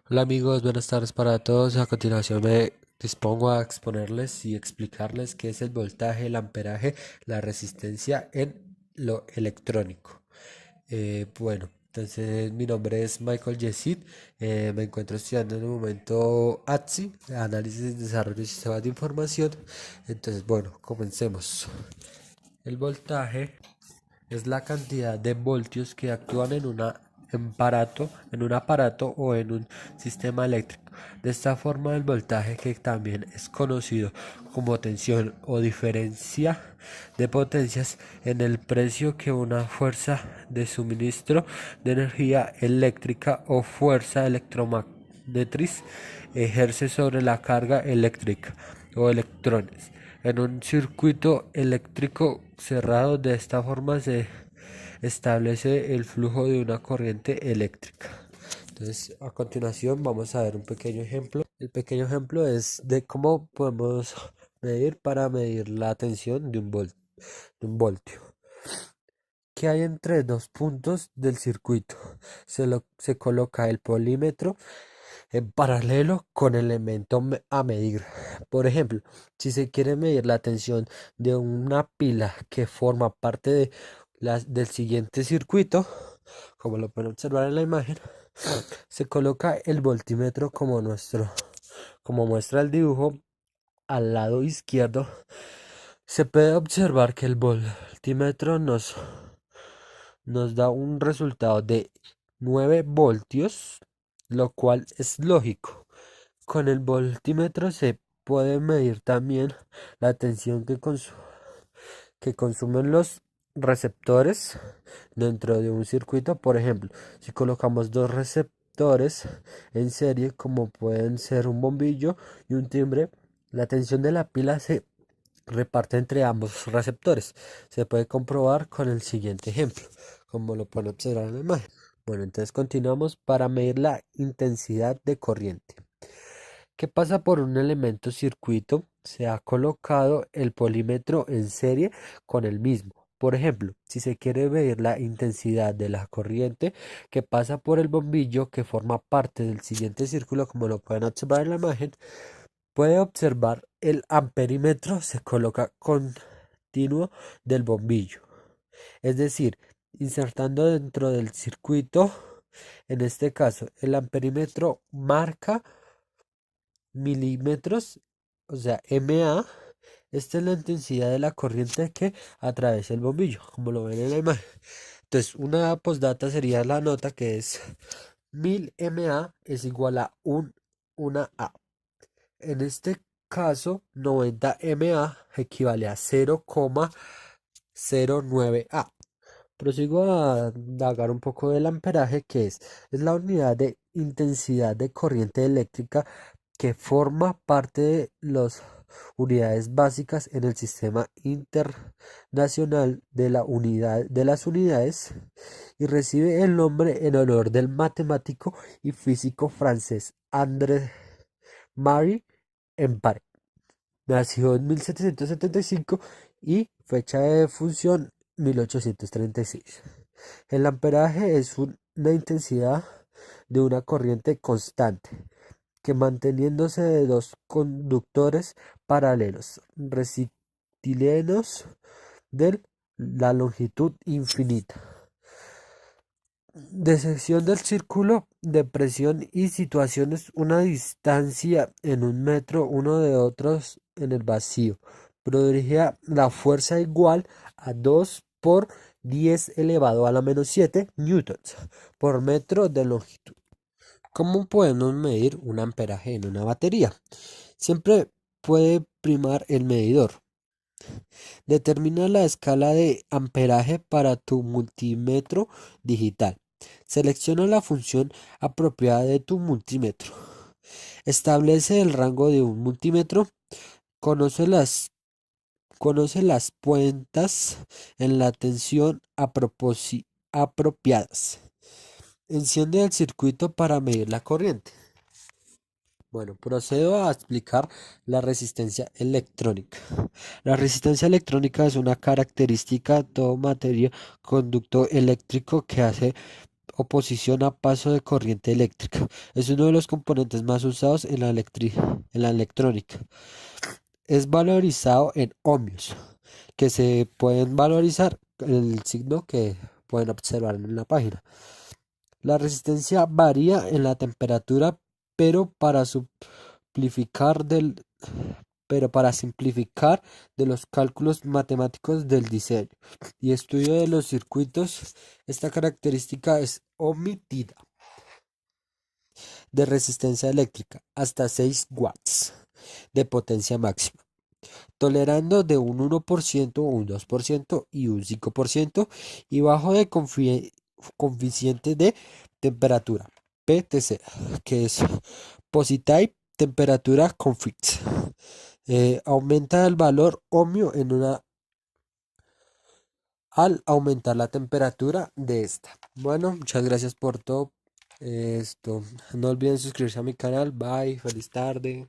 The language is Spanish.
Hola amigos, buenas tardes para todos. A continuación me dispongo a exponerles y explicarles qué es el voltaje, el amperaje, la resistencia en lo electrónico. Entonces mi nombre es Michael Yesid. Me encuentro estudiando en el momento ATSI, Análisis y Desarrollo de Sistemas de Información. Entonces, bueno, comencemos. El voltaje es la cantidad de voltios que actúan en un aparato o en un sistema eléctrico. De esta forma, el voltaje, que también es conocido como tensión o diferencia de potencias en el precio que una fuerza de suministro de energía eléctrica o fuerza electromotriz ejerce sobre la carga eléctrica o electrones. En un circuito eléctrico cerrado, de esta forma se establece el flujo de una corriente eléctrica. Entonces, a continuación vamos a ver un pequeño ejemplo. El pequeño ejemplo es de cómo podemos medir la tensión de un voltio. ¿Qué hay entre dos puntos del circuito? Se coloca el polímetro en paralelo con el elemento a medir. Por ejemplo, si se quiere medir la tensión de una pila que forma parte del siguiente circuito, como lo pueden observar en la imagen, se coloca el voltímetro como muestra el dibujo al lado izquierdo. Se puede observar que el voltímetro nos da un resultado de 9 voltios, lo cual es lógico. Con el voltímetro se puede medir también la tensión que consumen los receptores dentro de un circuito. Por ejemplo, si colocamos dos receptores en serie, como pueden ser un bombillo y un timbre, la tensión de la pila se reparte entre ambos receptores. Se puede comprobar con el siguiente ejemplo, como lo pueden observar en la imagen. Bueno, entonces continuamos para medir la intensidad de corriente. ¿Qué pasa por un elemento circuito? Se ha colocado el polímetro en serie con el mismo. Por ejemplo, si se quiere medir la intensidad de la corriente que pasa por el bombillo que forma parte del siguiente círculo, como lo pueden observar en la imagen, puede observar el amperímetro se coloca continuo del bombillo. Es decir, insertando dentro del circuito, en este caso, el amperímetro marca milímetros, o sea, MA. Esta es la intensidad de la corriente que atraviesa el bombillo, como lo ven en la imagen. Entonces, una postdata sería la nota, que es 1000 MA es igual a 1 A. En este caso, 90 MA equivale a 0,09 A. Prosigo a indagar un poco del amperaje, que es la unidad de intensidad de corriente eléctrica que forma parte de las unidades básicas en el sistema internacional de las unidades, y recibe el nombre en honor del matemático y físico francés André Marie Ampère. Nació en 1775 y fecha de función 1836. El amperaje es una intensidad de una corriente constante que, manteniéndose de dos conductores paralelos rectilíneos de la longitud infinita, de sección del círculo de presión y situaciones una distancia en un metro uno de otros en el vacío, produciría la fuerza igual a 2 por 10 elevado a la menos 7 newtons por metro de longitud. ¿Cómo podemos medir un amperaje en una batería? Siempre puede primar el medidor. Determina la escala de amperaje para tu multímetro digital. Selecciona la función apropiada de tu multímetro. Establece el rango de un multímetro. Conoce las puentas en la tensión apropiadas. Enciende el circuito para medir la corriente. Bueno, procedo a explicar la resistencia electrónica. La resistencia electrónica es una característica de todo materia conducto eléctrico que hace oposición a paso de corriente eléctrica. Es uno de los componentes más usados en en la electrónica. Es valorizado en ohmios, que se pueden valorizar el signo que pueden observar en la página. La resistencia varía en la temperatura, pero para simplificar del, pero para simplificar de los cálculos matemáticos del diseño y estudio de los circuitos, esta característica es omitida. De resistencia eléctrica hasta 6 watts de potencia máxima, tolerando de un 1%, un 2% y un 5% y bajo de coeficiente de temperatura, PTC, que es Positive Temperatura Conflict. Aumenta el valor ohmio al aumentar la temperatura de esta. Bueno, muchas gracias por todo esto. No olviden suscribirse a mi canal. Bye, feliz tarde.